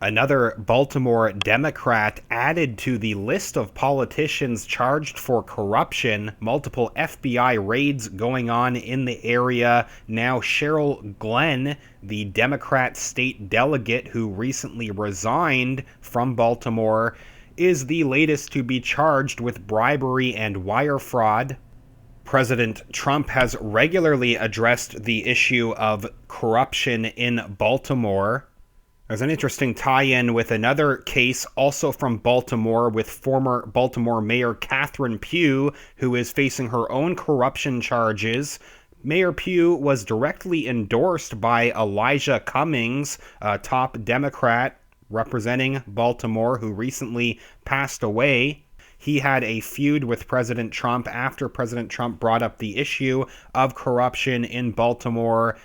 Another Baltimore Democrat added to the list of politicians charged for corruption. Multiple FBI raids going on in the area. Now Cheryl Glenn, the Democrat state delegate who recently resigned from Baltimore, is the latest to be charged with bribery and wire fraud. President Trump has regularly addressed the issue of corruption in Baltimore. There's an interesting tie-in with another case also from Baltimore with former Baltimore Mayor Catherine Pugh, who is facing her own corruption charges. Mayor Pugh was directly endorsed by Elijah Cummings, a top Democrat representing Baltimore who recently passed away. He had a feud with President Trump after President Trump brought up the issue of corruption in Baltimore.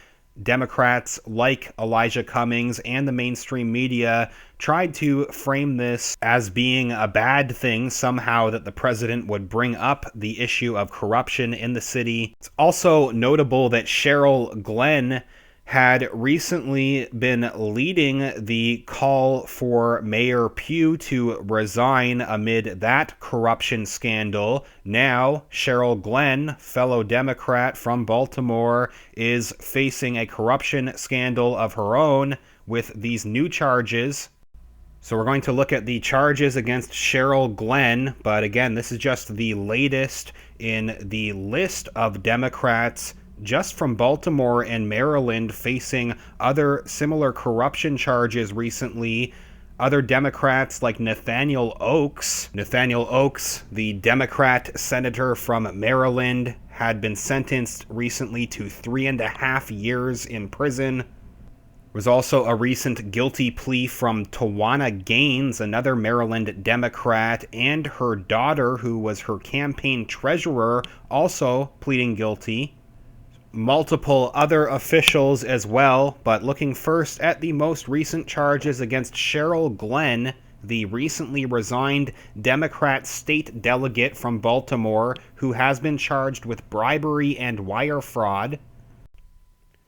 Democrats like Elijah Cummings and the mainstream media tried to frame this as being a bad thing somehow, that the president would bring up the issue of corruption in the city. It's also notable that Cheryl Glenn had recently been leading the call for Mayor Pugh to resign amid that corruption scandal. Now, Cheryl Glenn, fellow Democrat from Baltimore, is facing a corruption scandal of her own with these new charges. So we're going to look at the charges against Cheryl Glenn, but again, this is just the latest in the list of Democrats just from Baltimore and Maryland facing other similar corruption charges recently. Other Democrats like Nathaniel Oakes, the Democrat senator from Maryland, had been sentenced recently to 3.5 years in prison. There was also a recent guilty plea from Tawana Gaines, another Maryland Democrat, and her daughter, who was her campaign treasurer, also pleading guilty. Multiple other officials as well, but looking first at the most recent charges against Cheryl Glenn, the recently resigned Democrat state delegate from Baltimore, who has been charged with bribery and wire fraud.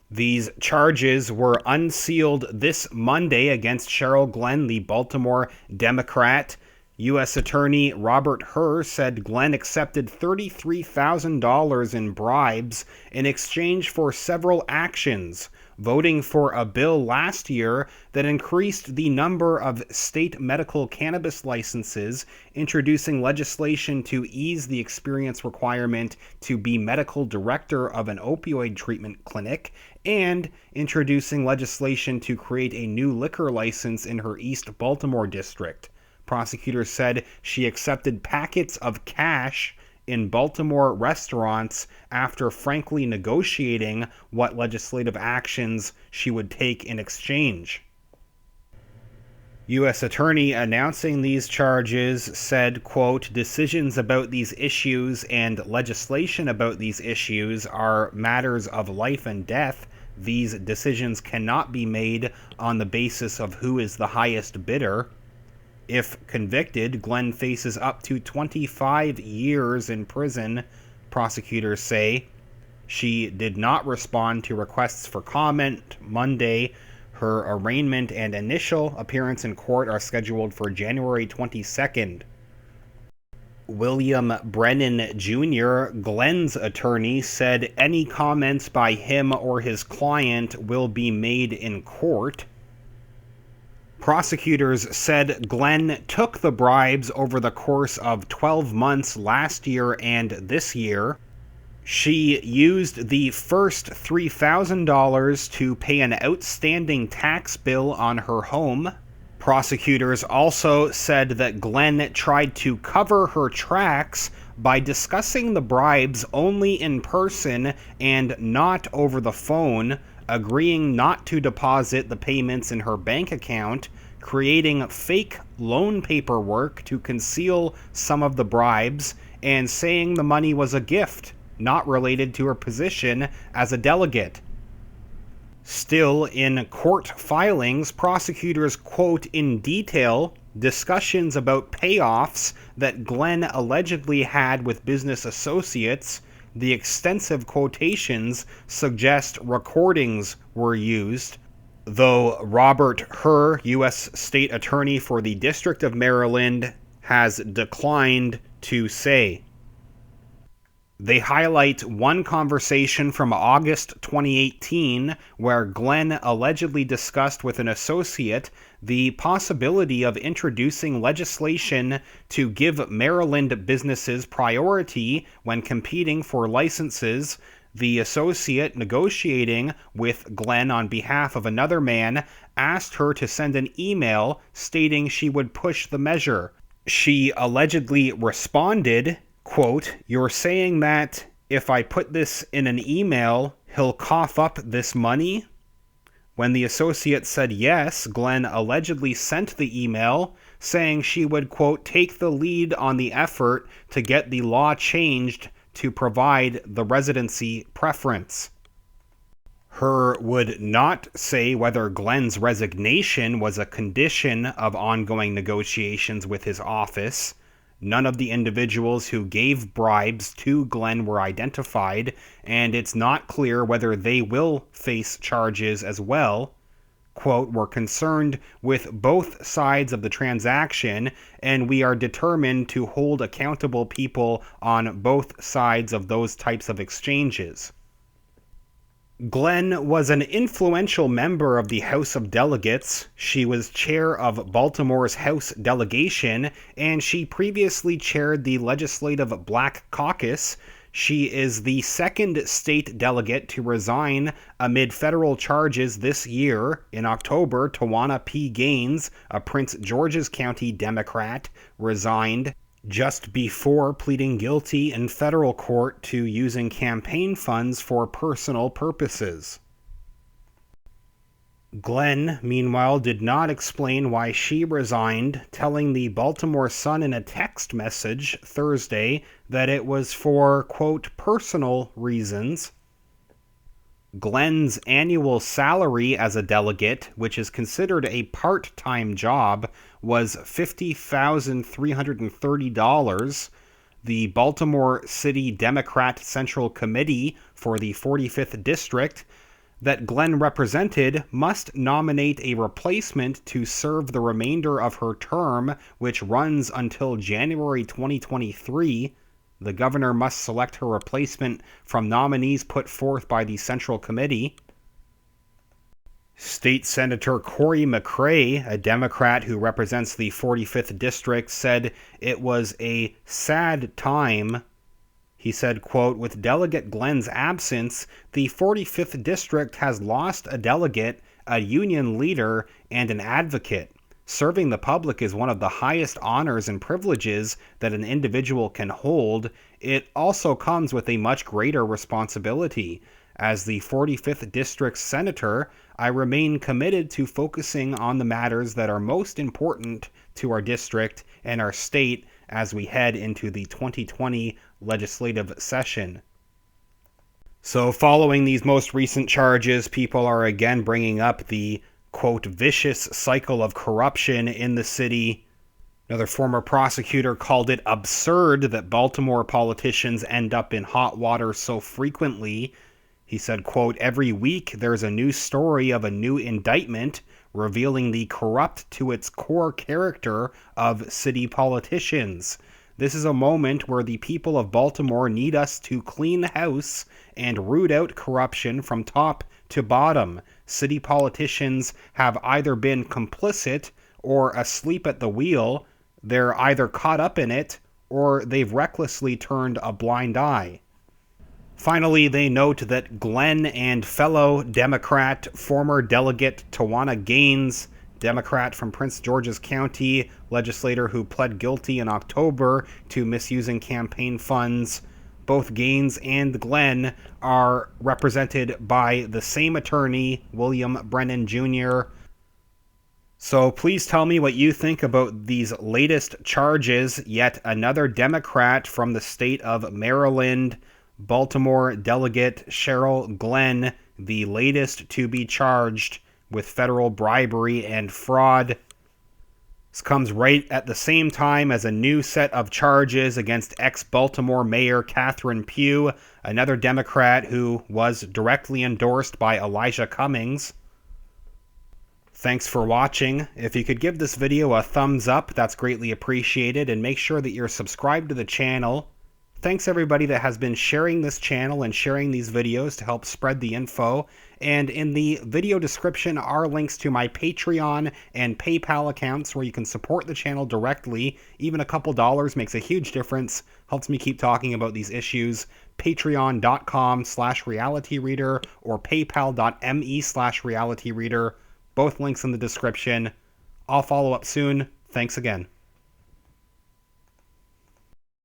These charges were unsealed this Monday against Cheryl Glenn, the Baltimore Democrat. U.S. Attorney Robert Hur said Glenn accepted $33,000 in bribes in exchange for several actions, voting for a bill last year that increased the number of state medical cannabis licenses, introducing legislation to ease the experience requirement to be medical director of an opioid treatment clinic, and introducing legislation to create a new liquor license in her East Baltimore district. Prosecutors said she accepted packets of cash in Baltimore restaurants after frankly negotiating what legislative actions she would take in exchange. U.S. Attorney announcing these charges said, quote, "Decisions about these issues and legislation about these issues are matters of life and death. These decisions cannot be made on the basis of who is the highest bidder." If convicted, Glenn faces up to 25 years in prison, prosecutors say. She did not respond to requests for comment Monday. Her arraignment and initial appearance in court are scheduled for January 22nd. William Brennan Jr., Glenn's attorney, said any comments by him or his client will be made in court. Prosecutors said Glenn took the bribes over the course of 12 months last year and this year. She used the first $3,000 to pay an outstanding tax bill on her home. Prosecutors also said that Glenn tried to cover her tracks by discussing the bribes only in person and not over the phone, agreeing not to deposit the payments in her bank account, creating fake loan paperwork to conceal some of the bribes, and saying the money was a gift, not related to her position as a delegate. Still, in court filings, prosecutors quote in detail discussions about payoffs that Glenn allegedly had with business associates. The extensive quotations suggest recordings were used. though Robert Hur, U.S. State Attorney for the District of Maryland, has declined to say. They highlight one conversation from August 2018 where Glenn allegedly discussed with an associate the possibility of introducing legislation to give Maryland businesses priority when competing for licenses. The associate negotiating with Glenn on behalf of another man asked her to send an email stating she would push the measure. She allegedly responded, quote, "You're saying that if I put this in an email, he'll cough up this money?" When the associate said yes, Glenn allegedly sent the email saying she would, quote, "take the lead on the effort to get the law changed to provide the residency preference." Hur would not say whether Glenn's resignation was a condition of ongoing negotiations with his office. None of the individuals who gave bribes to Glenn were identified, and it's not clear whether they will face charges as well. Quote, "We're concerned with both sides of the transaction, and we are determined to hold accountable people on both sides of those types of exchanges." Glenn was an influential member of the House of Delegates. She was chair of Baltimore's House delegation, and she previously chaired the Legislative Black Caucus. She is the second state delegate to resign amid federal charges this year. In October, Tawana P. Gaines, a Prince George's County Democrat, resigned just before pleading guilty in federal court to using campaign funds for personal purposes. Glenn, meanwhile, did not explain why she resigned, telling the Baltimore Sun in a text message Thursday that it was for, quote, "personal reasons." Glenn's annual salary as a delegate, which is considered a part-time job, was $50,330. The Baltimore City Democrat Central Committee for the 45th District that Glenn represented must nominate a replacement to serve the remainder of her term, which runs until January 2023. The governor must select her replacement from nominees put forth by the Central Committee. State Senator Cory McCray, a Democrat who represents the 45th District, said it was a sad time. He said, quote, "With Delegate Glenn's absence, the 45th District has lost a delegate, a union leader, and an advocate. Serving the public is one of the highest honors and privileges that an individual can hold. It also comes with a much greater responsibility. As the 45th District's senator, I remain committed to focusing on the matters that are most important to our district and our state as we head into the 2020 legislative session." So following these most recent charges, people are again bringing up the, quote, "vicious cycle of corruption in the city." Another former prosecutor called it absurd that Baltimore politicians end up in hot water so frequently. He said, quote, "Every week there's a new story of a new indictment revealing the corrupt to its core character of city politicians. This is a moment where the people of Baltimore need us to clean house and root out corruption from top to bottom. City politicians have either been complicit or asleep at the wheel. They're either caught up in it or they've recklessly turned a blind eye." Finally, they note that Glenn and fellow Democrat former delegate Tawana Gaines, Democrat from Prince George's County, legislator who pled guilty in October to misusing campaign funds, both Gaines and Glenn are represented by the same attorney, William Brennan Jr. So please tell me what you think about these latest charges. Yet another Democrat from the state of Maryland, Baltimore delegate Cheryl Glenn, the latest to be charged with federal bribery and fraud. This comes right at the same time as a new set of charges against ex-Baltimore Mayor Catherine Pugh, another Democrat who was directly endorsed by Elijah Cummings. Thanks for watching. If you could give this video a thumbs up, that's greatly appreciated, and make sure that you're subscribed to the channel. Thanks everybody that has been sharing this channel and sharing these videos to help spread the info. And in the video description are links to my Patreon and PayPal accounts where you can support the channel directly. Even a couple dollars makes a huge difference, helps me keep talking about these issues. Patreon.com/realityreader or paypal.me/realityreader. Both links in the description. I'll follow up soon. Thanks again.